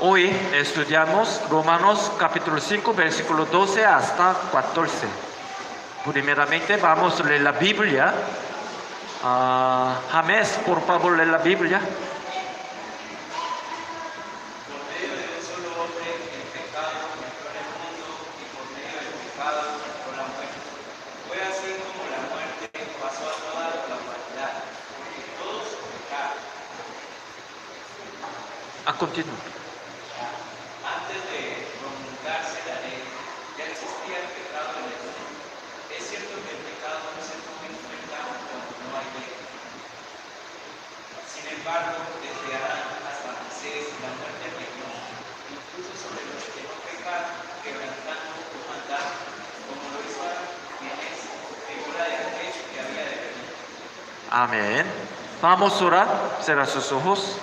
Hoy estudiamos Romanos capítulo 5, versículo 12 hasta 14. Primeramente vamos a leer la Biblia. James, por favor, lee la Biblia. A continuar. Antes de promulgarse la ley, ya existía el pecado en el mundo. Es cierto que el pecado no se pone en cuenta cuando no hay ley. Sin embargo, desde Adán hasta Moisés, la muerte reinó, incluso sobre los que no pecaron, quebrantando un mandato, como lo hizo Adán, quien es figura de aquel que había de venir. Amén. Vamos a orar. Cierra sus ojos.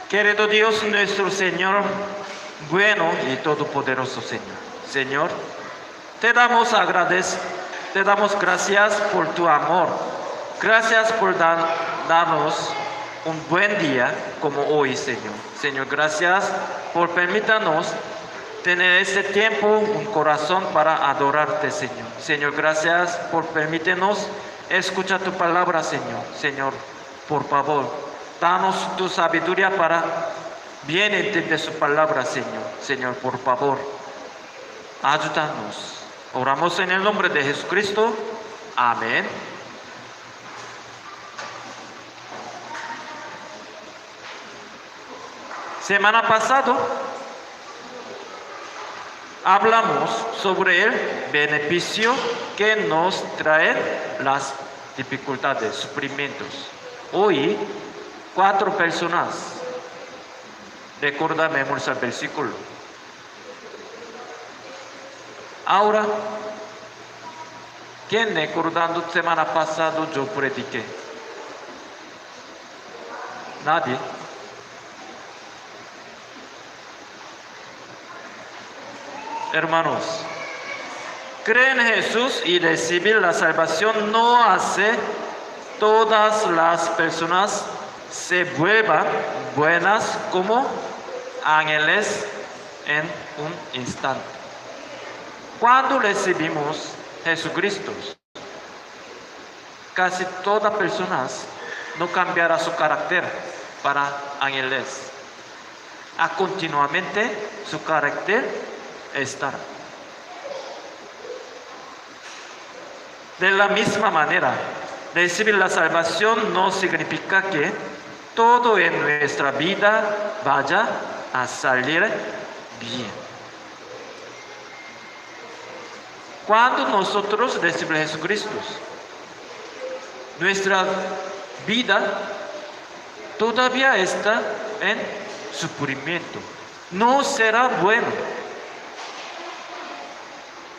Querido Dios, nuestro Señor, bueno y todopoderoso Señor, te damos gracias por tu amor. Gracias por darnos un buen día como hoy, Señor. Señor, gracias por permitirnos tener este tiempo, un corazón para adorarte, Señor. Señor, gracias por permitirnos escuchar tu palabra, Señor. Señor, por favor, danos tu sabiduría para bien entender su palabra, Señor. Señor, por favor, ayúdanos. Oramos en el nombre de Jesucristo. Amén. Semana pasada hablamos sobre el beneficio que nos traen las dificultades, sufrimientos. Hoy 4 personas recordamos el versículo. Ahora, ¿quién recordando semana pasada yo prediqué? Nadie. Hermanos, creer en Jesús y recibir la salvación no hace todas las personas se vuelvan buenas como ángeles en un instante. Cuando recibimos Jesucristo, casi todas las personas no cambiará su carácter para ángeles. Continuamente su carácter estará. De la misma manera, recibir la salvación no significa que todo en nuestra vida vaya a salir bien. Cuando nosotros recibimos a Jesucristo, nuestra vida todavía está en sufrimiento. No será bueno.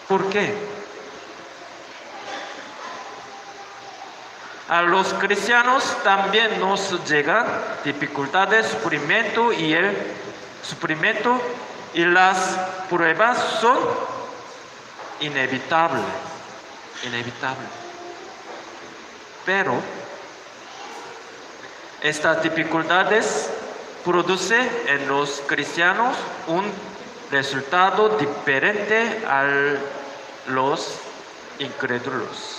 ¿Por qué? A los cristianos también nos llegan dificultades, sufrimiento y las pruebas son inevitables. Pero estas dificultades producen en los cristianos un resultado diferente a los incrédulos.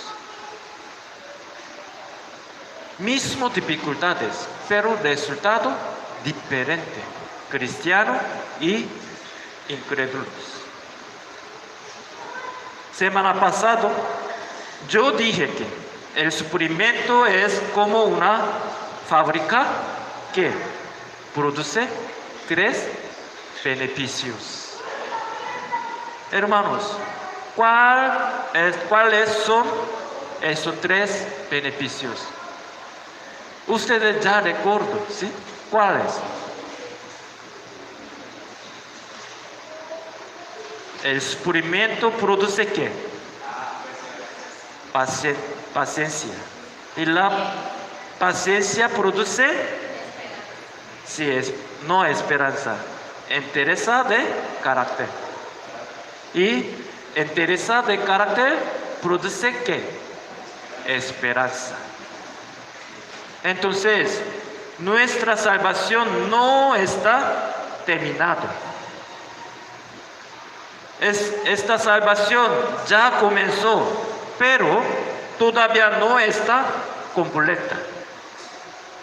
Mismo dificultades, pero resultado diferente, cristiano y incrédulos. Semana pasada yo dije que el sufrimiento es como una fábrica que produce 3 beneficios. Hermanos, ¿cuáles son esos 3 beneficios? Ustedes ya recuerdan, ¿sí? ¿Cuáles? El sufrimiento produce ¿qué? Paciencia. Y la paciencia produce no esperanza, entereza de carácter. Y entereza de carácter produce ¿qué? Esperanza. Entonces, nuestra salvación no está terminado. Esta salvación ya comenzó, pero todavía no está completa.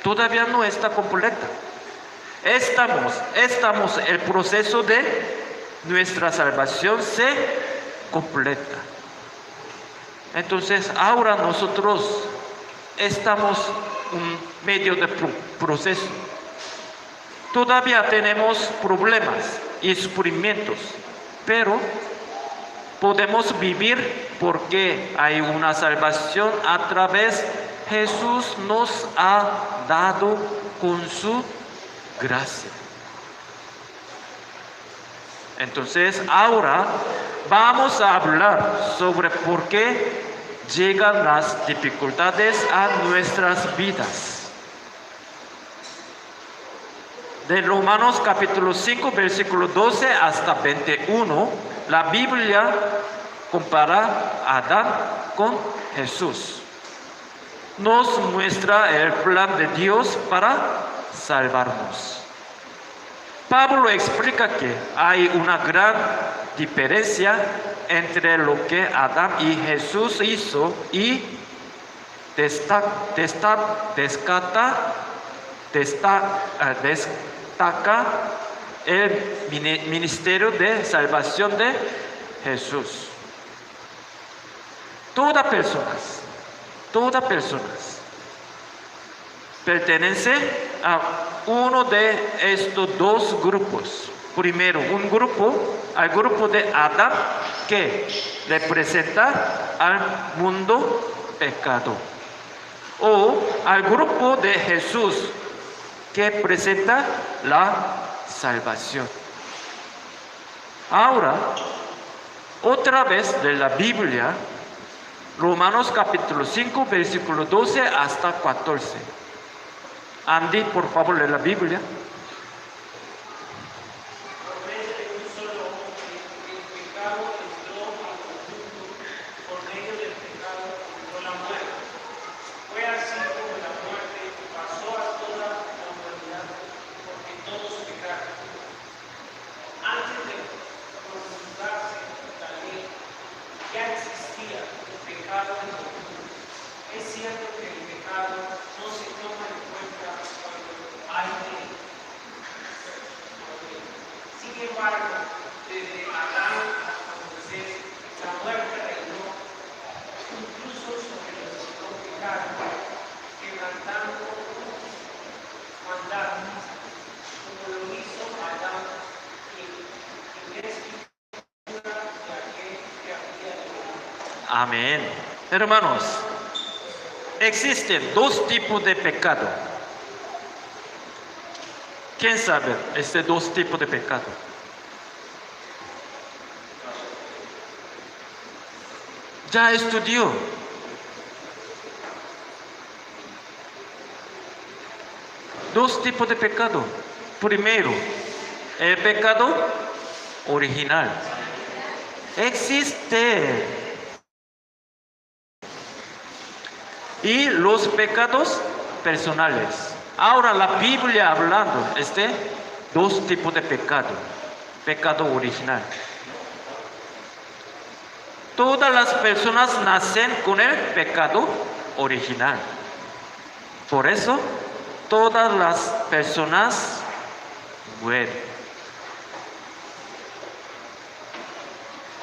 Todavía no está completa. Estamos en el proceso de nuestra salvación se completa. Entonces, ahora nosotros estamos en medio de proceso. Todavía tenemos problemas y sufrimientos, pero podemos vivir porque hay una salvación a través Jesús nos ha dado con su gracia. Entonces, ahora vamos a hablar sobre por qué llegan las dificultades a nuestras vidas. De Romanos capítulo 5, versículo 12 hasta 21, la Biblia compara a Adán con Jesús. Nos muestra el plan de Dios para salvarnos. Pablo explica que hay una gran diferencia entre lo que Adán y Jesús hizo y destaca el ministerio de salvación de Jesús. Toda personas pertenece a uno de estos dos grupos. Primero, al grupo de Adán, que representa al mundo pecado. O al grupo de Jesús, que presenta la salvación. Ahora, otra vez de la Biblia, Romanos capítulo 5, versículo 12 hasta 14. Andy, por favor, lee la Biblia. Es cierto que el pecado no se toma en cuenta cuando hay ley. Sin embargo, desde Adán hasta Moisés, la muerte reinó, incluso sobre los que no pecaron, quebrantando mandatos, como lo hizo Adán, quien es figura de aquel que había de venir. Amén. Hermanos, existen dos tipos de pecado. ¿Quién sabe estos dos tipos de pecado? Ya estudió. Dos tipos de pecado. Primero, el pecado original. Existe. Y los pecados personales. Ahora la Biblia hablando dos tipos de pecado. Pecado original. Todas las personas nacen con el pecado original. Por eso, todas las personas mueren.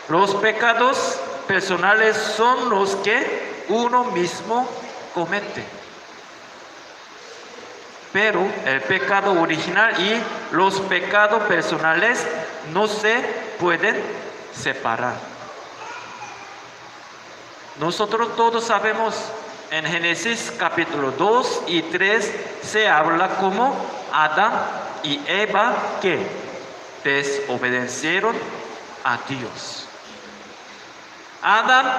Los pecados personales son los que uno mismo comete. Pero el pecado original y los pecados personales no se pueden separar. Nosotros todos sabemos, en Génesis capítulo 2 y 3 se habla como Adán y Eva que desobedecieron a Dios. Adán,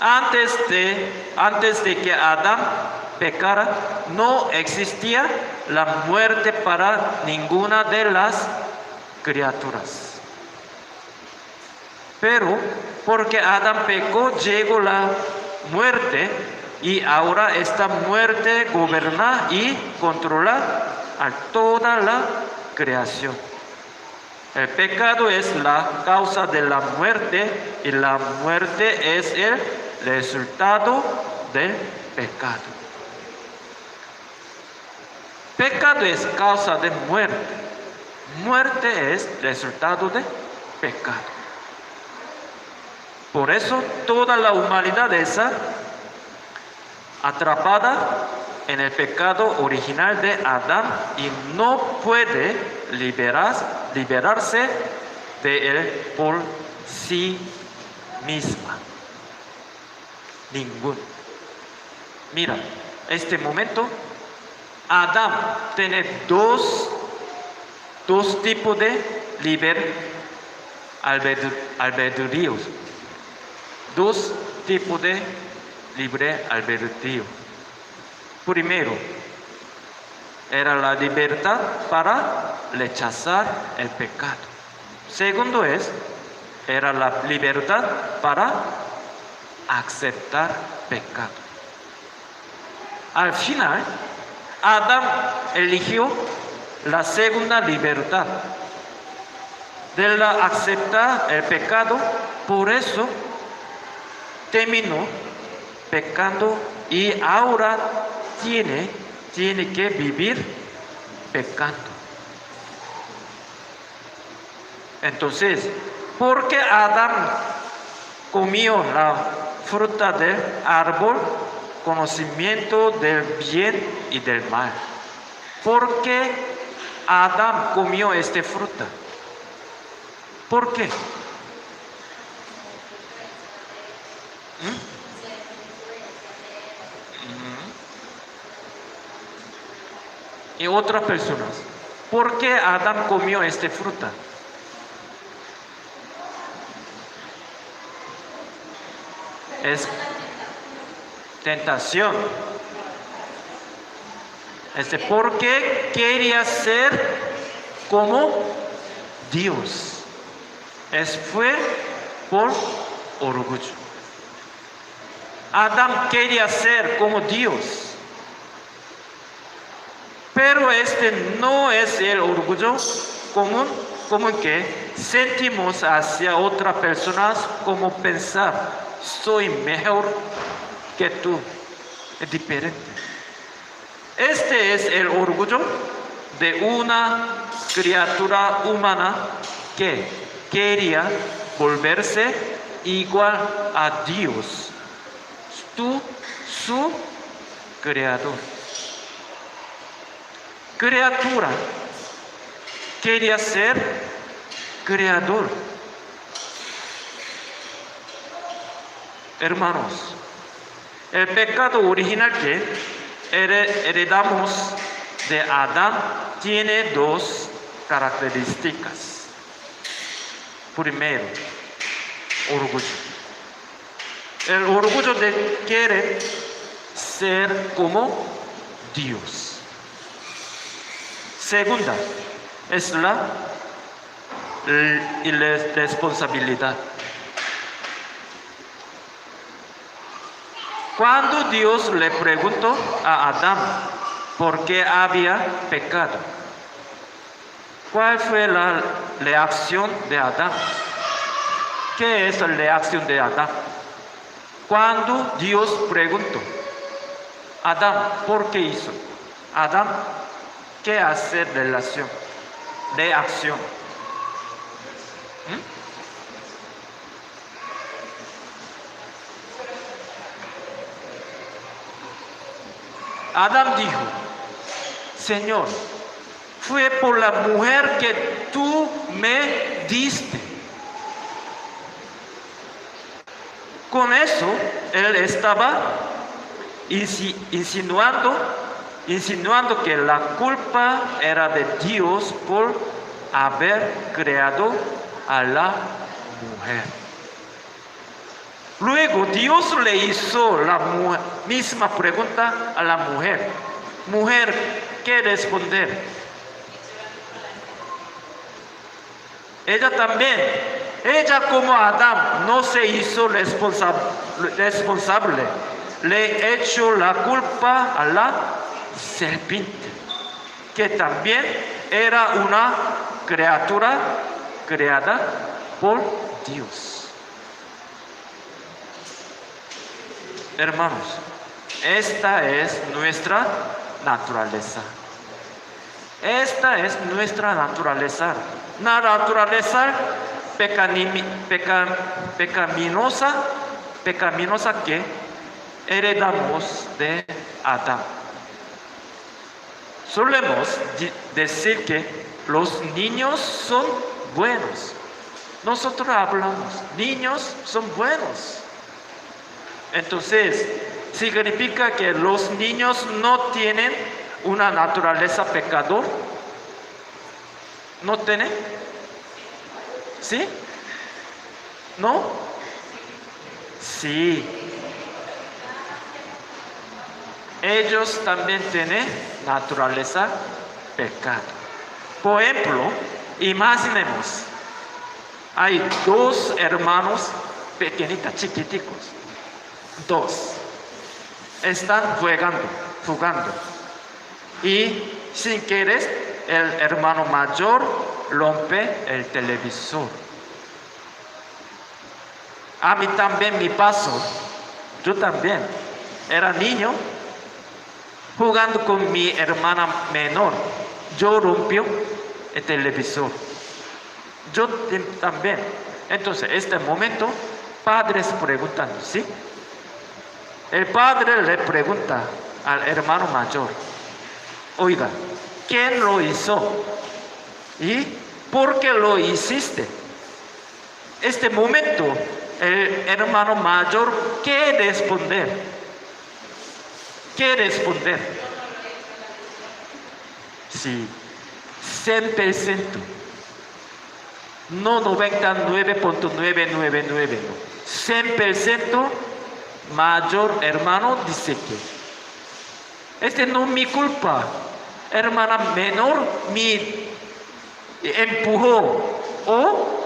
antes de que Adán pecara, no existía la muerte para ninguna de las criaturas. Pero porque Adán pecó, llegó la muerte, y ahora esta muerte gobierna y controla a toda la creación. El pecado es la causa de la muerte y la muerte es el resultado del pecado. Pecado es causa de muerte. Muerte es resultado de pecado. Por eso toda la humanidad está atrapada en el pecado original de Adán y no puede liberarse de él por sí misma. Ninguno. Mira, este momento Adán tiene dos tipos de libre albedrío. Dos tipos de libre albedrío. Primero, era la libertad para rechazar el pecado. Segundo era la libertad para aceptar pecado. Al final, Adán eligió la segunda libertad de la aceptar el pecado, por eso terminó pecando y ahora tiene que vivir pecando. Entonces, ¿por qué Adán comió la fruta del árbol conocimiento del bien y del mal? ¿Por qué Adán comió esta fruta? ¿Por qué? Y otras personas, ¿por qué Adán comió esta fruta? Es tentación. ¿Por qué quería ser como Dios? Fue por orgullo. Adán quería ser como Dios. Pero no es el orgullo común que sentimos hacia otras personas, como pensar, soy mejor que tú. Es diferente. Este es el orgullo de una criatura humana que quería volverse igual a Dios, su creador. Criatura quería ser creador. Hermanos, el pecado original que heredamos de Adán tiene dos características. Primero, orgullo. El orgullo de querer ser como Dios. Segunda, es la irresponsabilidad. Cuando Dios le preguntó a Adán por qué había pecado, ¿cuál fue la reacción de Adán? ¿Qué es la reacción de Adán? Cuando Dios preguntó, Adán, ¿por qué hizo? Adán, ¿qué hace reacción? Adán dijo, Señor, fue por la mujer que tú me diste. Con eso, él estaba insinuando que la culpa era de Dios por haber creado a la mujer. Luego Dios le hizo la misma pregunta a la mujer. Mujer, ¿qué responder? Ella también, como Adán, no se hizo responsable. Le echó la culpa a la serpiente, que también era una criatura creada por Dios. Hermanos, esta es nuestra naturaleza. Esta es nuestra naturaleza. Una naturaleza pecaminosa que heredamos de Adán. Solemos decir que los niños son buenos. Nosotros hablamos, niños son buenos. Entonces, significa que los niños no tienen una naturaleza pecador. ¿No tienen? ¿Sí? ¿No? Sí. Ellos también tienen naturaleza pecado. Por ejemplo, imaginemos, hay dos hermanos pequeñitos, chiquiticos. Dos. Están jugando. Y sin querer, el hermano mayor rompe el televisor. A mí también me pasó. Yo también. Era niño jugando con mi hermana menor. Yo rompí el televisor. Yo también. Entonces, este momento, padres preguntan, ¿sí? El padre le pregunta al hermano mayor, oiga, ¿quién lo hizo? ¿Y por qué lo hiciste? Este momento, el hermano mayor, ¿qué responder? ¿Qué responder? Sí, 100%. No 99.999, no. 100% mayor hermano dice que no es mi culpa. Hermana menor me empujó o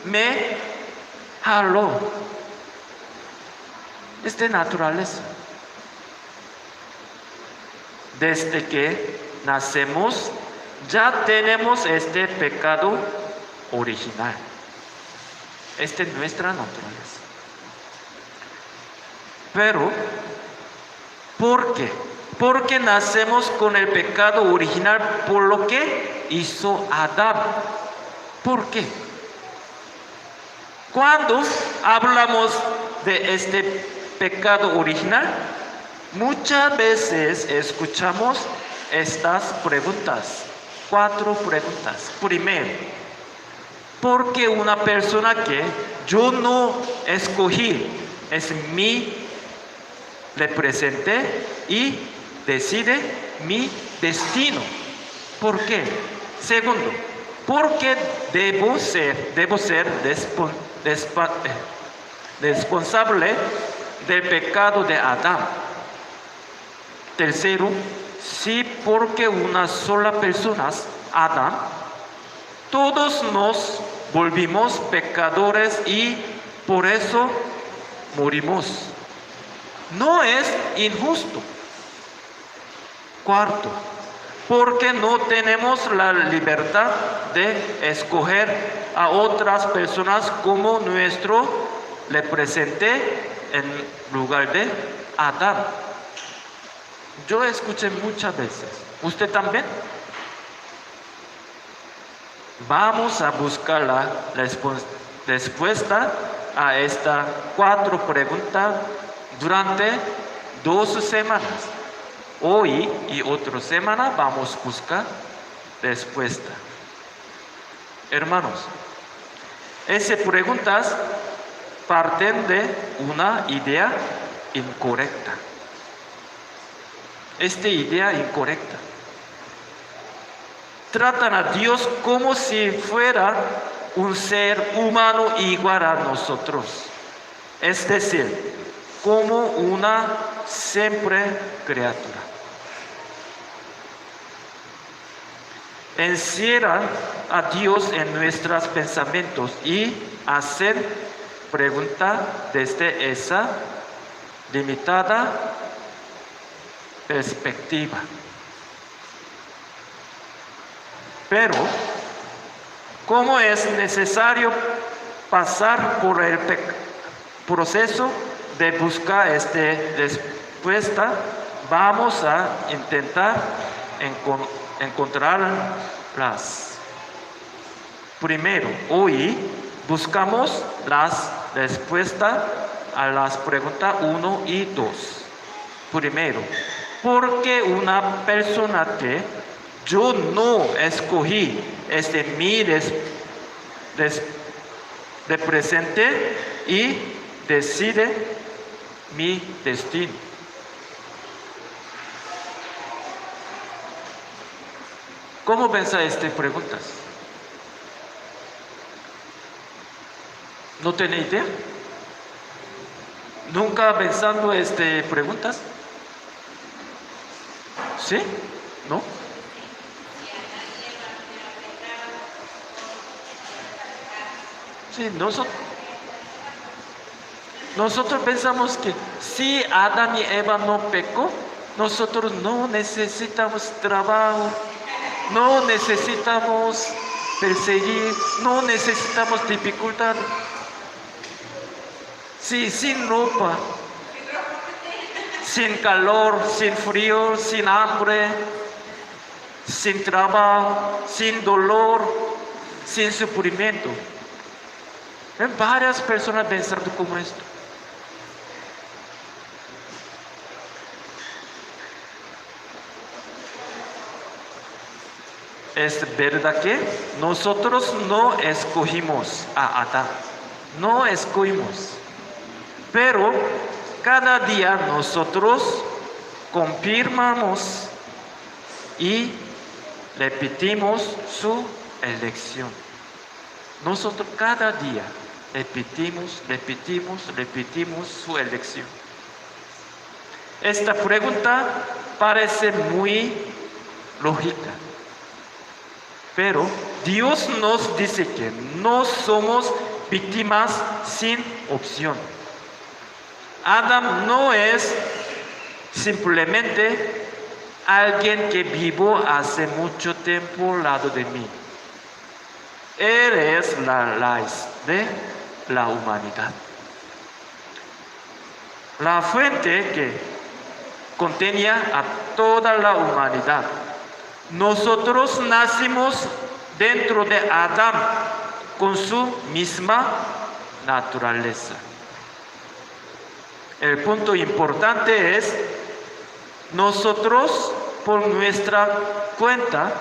me jaló. Es naturaleza. Desde que nacemos ya tenemos este pecado original. Esta es nuestra naturaleza. Pero, ¿por qué? Porque nacemos con el pecado original por lo que hizo Adán. ¿Por qué? Cuando hablamos de este pecado original, muchas veces escuchamos estas preguntas. 4 preguntas. Primero, ¿por qué una persona que yo no escogí es mi representante y decide mi destino? ¿Por qué? Segundo, ¿por qué debo ser responsable del pecado de Adán? Tercero, sí, porque una sola persona, Adán, todos nos volvimos pecadores y por eso morimos. No es injusto. Cuarto, porque no tenemos la libertad de escoger a otras personas como nuestro representante en lugar de Adán. Yo escuché muchas veces. ¿Usted también? Vamos a buscar la respuesta a estas 4 preguntas durante 2 semanas. Hoy y otra semana vamos a buscar respuesta. Hermanos, esas preguntas parten de una idea incorrecta. Esta idea incorrecta. Tratan a Dios como si fuera un ser humano igual a nosotros. Es decir, como una simple criatura. Encierran a Dios en nuestros pensamientos y hacen preguntas desde esa limitada perspectiva. Pero ¿Cómo es necesario pasar por el proceso de buscar esta respuesta? Vamos a intentar encontrarlas. Primero, hoy buscamos las respuestas a las preguntas 1 y 2. Primero, ¿por qué una persona que yo no escogí mi represente y decide mi destino? ¿Cómo piensa estas preguntas? ¿No tiene idea? ¿Nunca pensando preguntas? ¿Sí? ¿No? Sí, nosotros pensamos que si Adán y Eva no pecó, nosotros no necesitamos trabajo, no necesitamos perseguir, no necesitamos dificultad. Sí, sin ropa, sin calor, sin frío, sin hambre, sin trabajo, sin dolor, sin sufrimiento. Varias personas pensando como esto. Es verdad que nosotros no escogimos a Adán, no escogimos. Pero cada día nosotros confirmamos y repetimos su elección. Nosotros cada día repetimos su elección. Esta pregunta parece muy lógica, pero Dios nos dice que no somos víctimas sin opción. Adán no es simplemente alguien que vivió hace mucho tiempo al lado de mí. Él es la raíz de la humanidad. La fuente que contenía a toda la humanidad. Nosotros nacimos dentro de Adán con su misma naturaleza. El punto importante es, nosotros por nuestra cuenta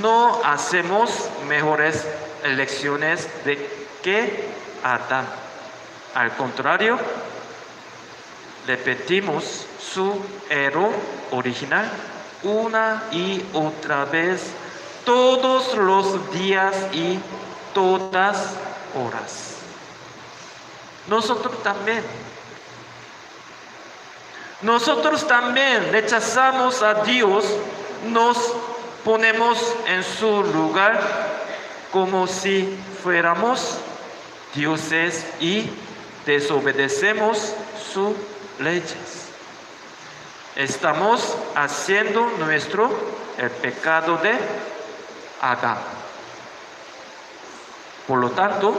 no hacemos mejores elecciones que Adán. Al contrario, repetimos su error original una y otra vez, todos los días y todas horas. Nosotros también rechazamos a Dios, nos ponemos en su lugar como si fuéramos dioses y desobedecemos sus leyes. Estamos haciendo el pecado de Adán. Por lo tanto,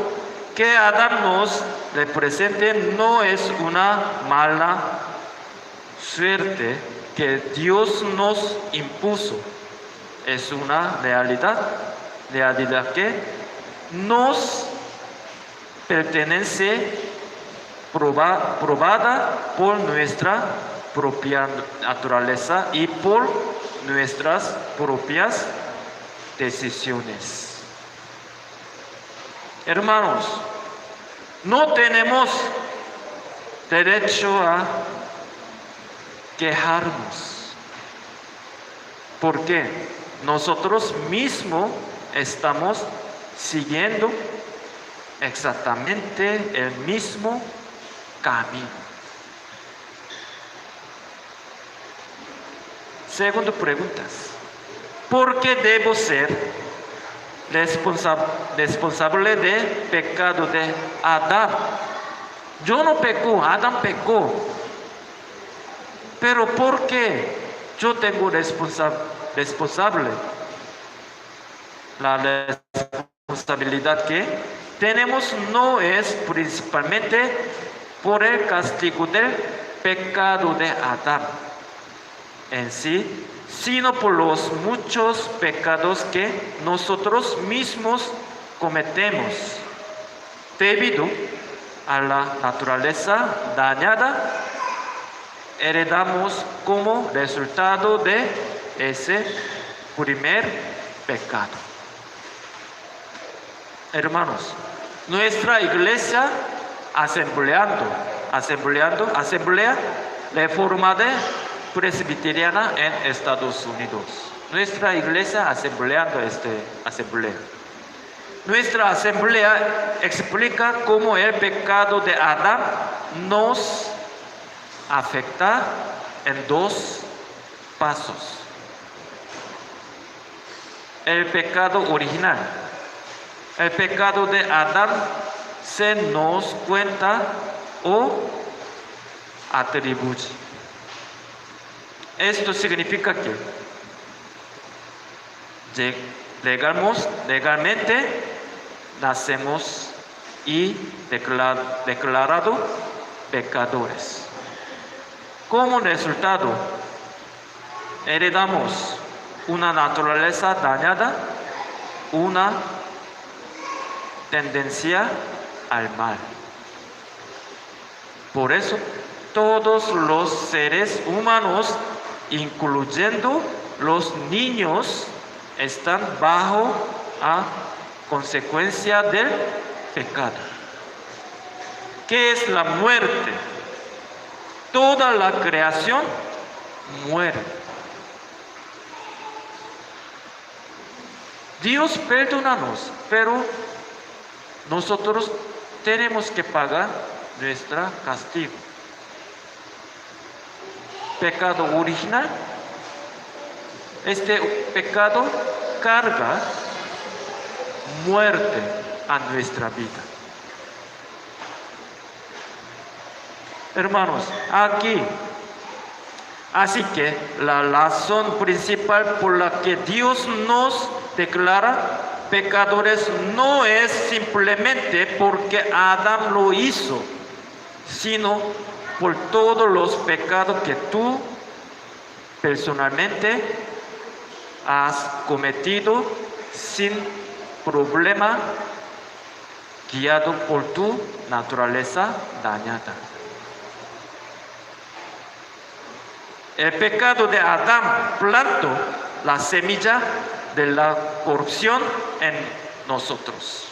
que Adán nos represente no es una mala suerte que Dios nos impuso, es una realidad que nos pertenece, probada por nuestra propia naturaleza y por nuestras propias decisiones. Hermanos, no tenemos derecho a quejarnos, porque nosotros mismos estamos siguiendo exactamente el mismo camino. Segunda pregunta, ¿por qué debo ser responsable del pecado de Adán? Yo no peco, Adán pecó. Pero ¿por qué yo tengo responsable? La responsabilidad que tenemos no es principalmente por el castigo del pecado de Adán en sí, sino por los muchos pecados que nosotros mismos cometemos debido a la naturaleza dañada heredamos como resultado de ese primer pecado. Hermanos, nuestra iglesia asamblea reformada presbiteriana en Estados Unidos. Nuestra iglesia asamblea. Nuestra asamblea explica cómo el pecado de Adán nos afecta en dos pasos. El pecado original. El pecado de Adán se nos cuenta o atribuye. Esto significa que legalmente nacemos y declarado pecadores. Como resultado, heredamos una naturaleza dañada, una tendencia al mal. Por eso, todos los seres humanos, incluyendo los niños, están bajo a consecuencia del pecado. ¿Qué es la muerte? Toda la creación muere. Dios perdónanos, pero nosotros tenemos que pagar nuestro castigo. Pecado original. Este pecado carga muerte a nuestra vida. Hermanos, así que la razón principal por la que Dios nos declara pecadores no es simplemente porque Adán lo hizo, sino por todos los pecados que tú personalmente has cometido sin problema, guiado por tu naturaleza dañada. El pecado de Adán plantó la semilla de la corrupción en nosotros.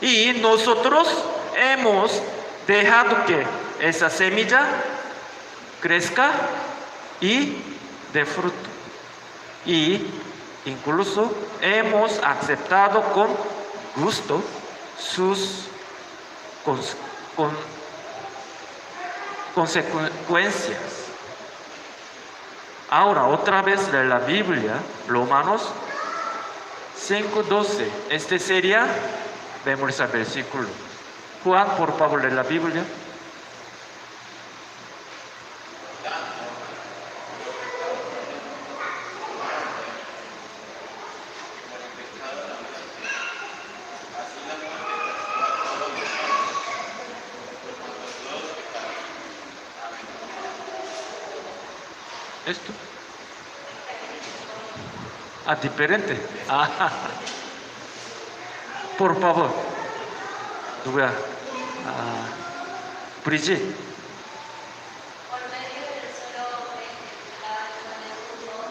Y nosotros hemos dejado que esa semilla crezca y dé fruto. Y incluso hemos aceptado con gusto sus consecuencias. Ahora, otra vez de la Biblia, Romanos 5:12. Este sería, vemos el versículo. Juan, por favor, de la Biblia. ¿Esto? Diferente. Por favor. 누구야? Brigitte. Por medio del solo hombre, la uno, por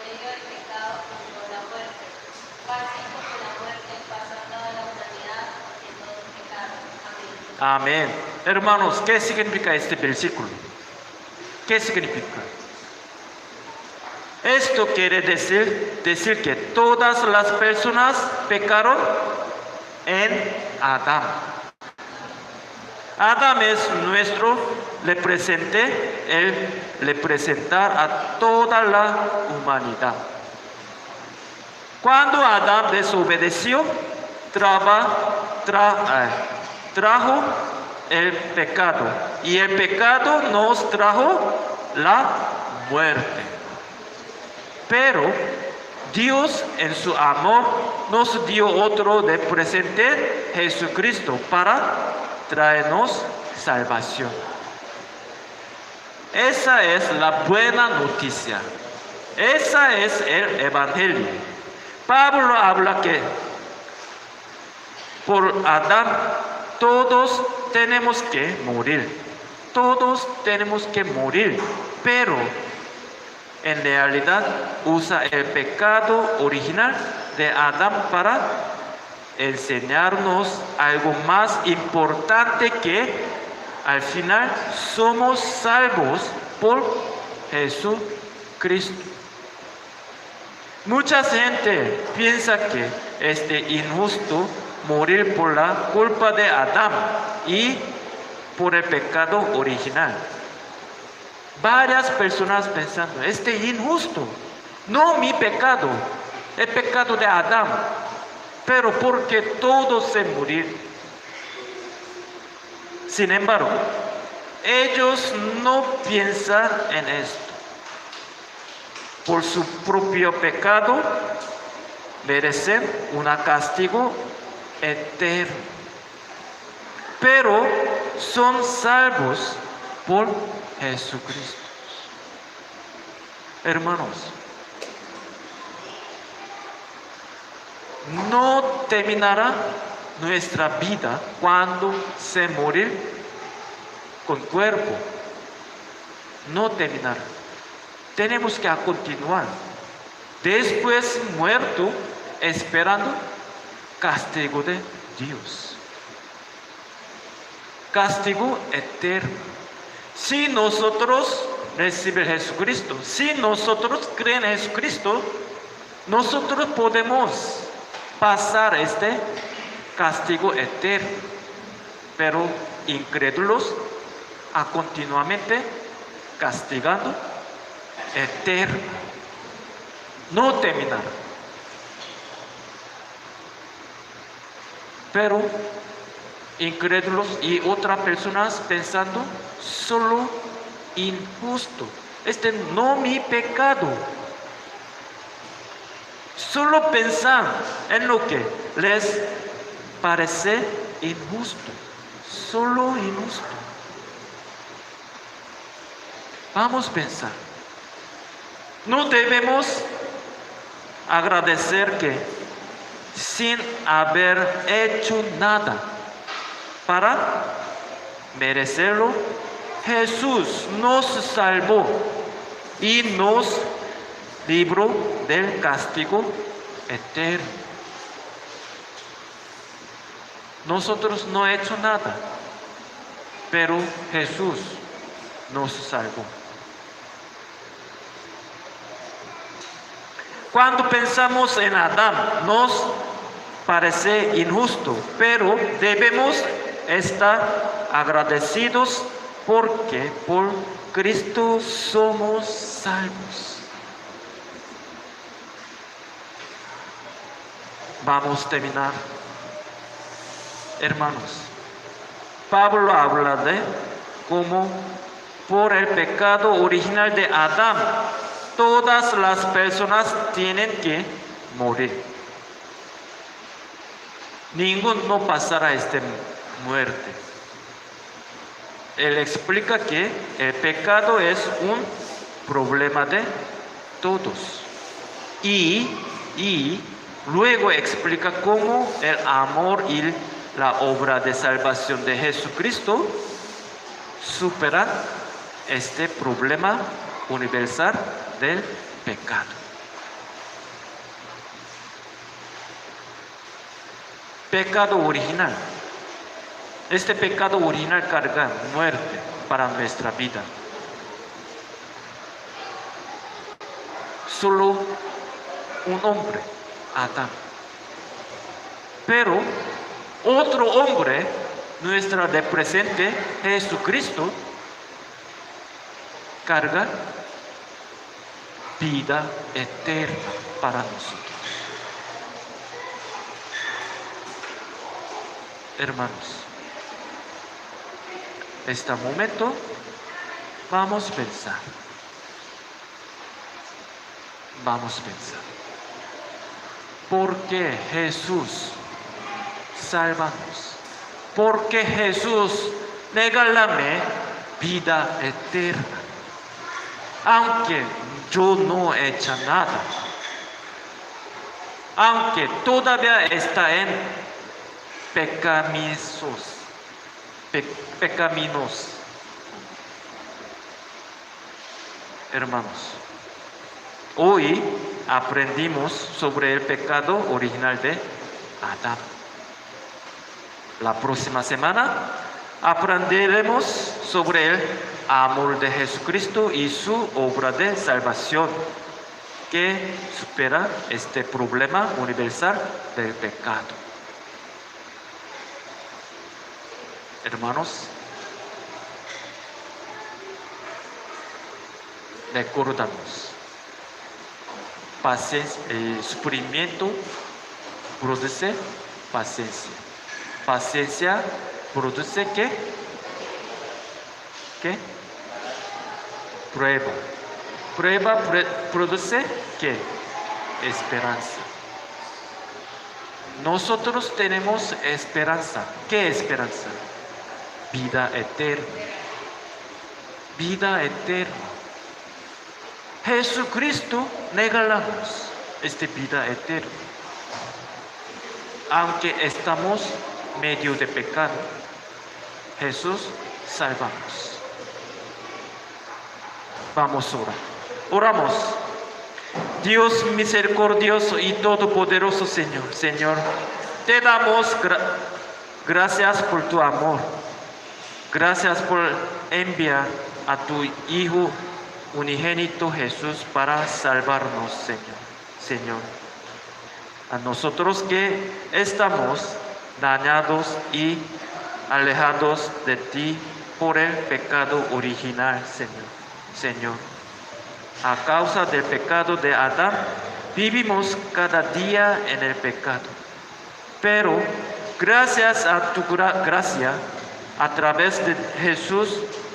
medio del pecado, por la muerte. Así como la muerte pasó a toda la humanidad, porque todos pecaron. Amén. Amén. Hermanos, ¿qué significa este versículo? ¿Qué significa? Esto quiere decir que todas las personas pecaron en Adán. Adán es nuestro representante, él representa a toda la humanidad. Cuando Adán desobedeció, trajo el pecado, y el pecado nos trajo la muerte. Pero Dios en su amor nos dio otro de presente, Jesucristo, para traernos salvación. Esa es la buena noticia. Esa es el Evangelio. Pablo habla que por Adán todos tenemos que morir. Todos tenemos que morir. Pero en realidad usa el pecado original de Adán para enseñarnos algo más importante, que al final somos salvos por Jesucristo. Mucha gente piensa que es injusto morir por la culpa de Adán y por el pecado original. Varias personas pensando, es injusto, no mi pecado, el pecado de Adán, pero porque todos se murieron. Sin embargo, ellos no piensan en esto. Por su propio pecado merecen un castigo eterno, pero son salvos por Jesucristo. Hermanos, no terminará nuestra vida cuando se morir con cuerpo. No terminará. Tenemos que continuar. Después muerto, esperando castigo de Dios. Castigo eterno. Si nosotros recibimos a Jesucristo, si nosotros creemos en Jesucristo, nosotros podemos pasar este castigo eterno. Pero incrédulos a continuamente castigando eterno. No terminar. Pero incrédulos y otras personas pensando solo injusto. No mi pecado. Solo pensar en lo que les parece injusto. Solo injusto. Vamos a pensar. No debemos agradecer que sin haber hecho nada para merecerlo, Jesús nos salvó y nos libró del castigo eterno. Nosotros no hemos hecho nada, pero Jesús nos salvó. Cuando pensamos en Adán, nos parece injusto, pero debemos estar agradecidos porque por Cristo somos salvos. Vamos a terminar. Hermanos, Pablo habla de cómo por el pecado original de Adán, todas las personas tienen que morir. Ninguno no pasará esta muerte. Él explica que el pecado es un problema de todos. Y luego explica cómo el amor y la obra de salvación de Jesucristo superan este problema universal del pecado. Pecado original. Este pecado original carga muerte para nuestra vida. Solo un hombre, Adán. Pero otro hombre, nuestra de presente, Jesucristo, carga vida eterna para nosotros. Hermanos, este momento vamos a pensar. Vamos a pensar. Porque Jesús sálvanos. Porque Jesús regálame vida eterna. Aunque yo no he hecho nada. Aunque todavía está en pecaminos. Hermanos, hoy aprendimos sobre el pecado original de Adán. La próxima semana aprenderemos sobre el amor de Jesucristo y su obra de salvación que supera este problema universal del pecado. Hermanos, recordamos, paciencia, el sufrimiento produce paciencia. Paciencia produce ¿qué? ¿Qué? Prueba. Prueba produce ¿qué? Esperanza. Nosotros tenemos esperanza. ¿Qué esperanza? Vida eterna. Vida eterna. Jesucristo regalamos esta vida eterna. Aunque estamos medio de pecado, Jesús salvamos. Vamos a orar. Oramos. Dios misericordioso y todopoderoso Señor, te damos gracias por tu amor. Gracias por enviar a tu Hijo unigénito Jesús para salvarnos, Señor. A nosotros que estamos dañados y alejados de ti por el pecado original, Señor. A causa del pecado de Adán, vivimos cada día en el pecado. Pero gracias a tu gracia, a través de Jesús,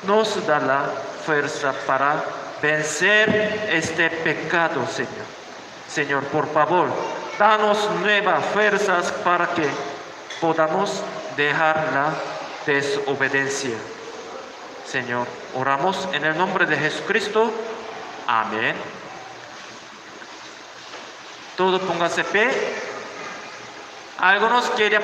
nos da la fuerza para vencer este pecado, Señor. Señor, por favor, danos nuevas fuerzas para que podamos dejar la desobediencia. Señor, oramos en el nombre de Jesucristo. Amén. Todos pónganse pie. Algunos quieren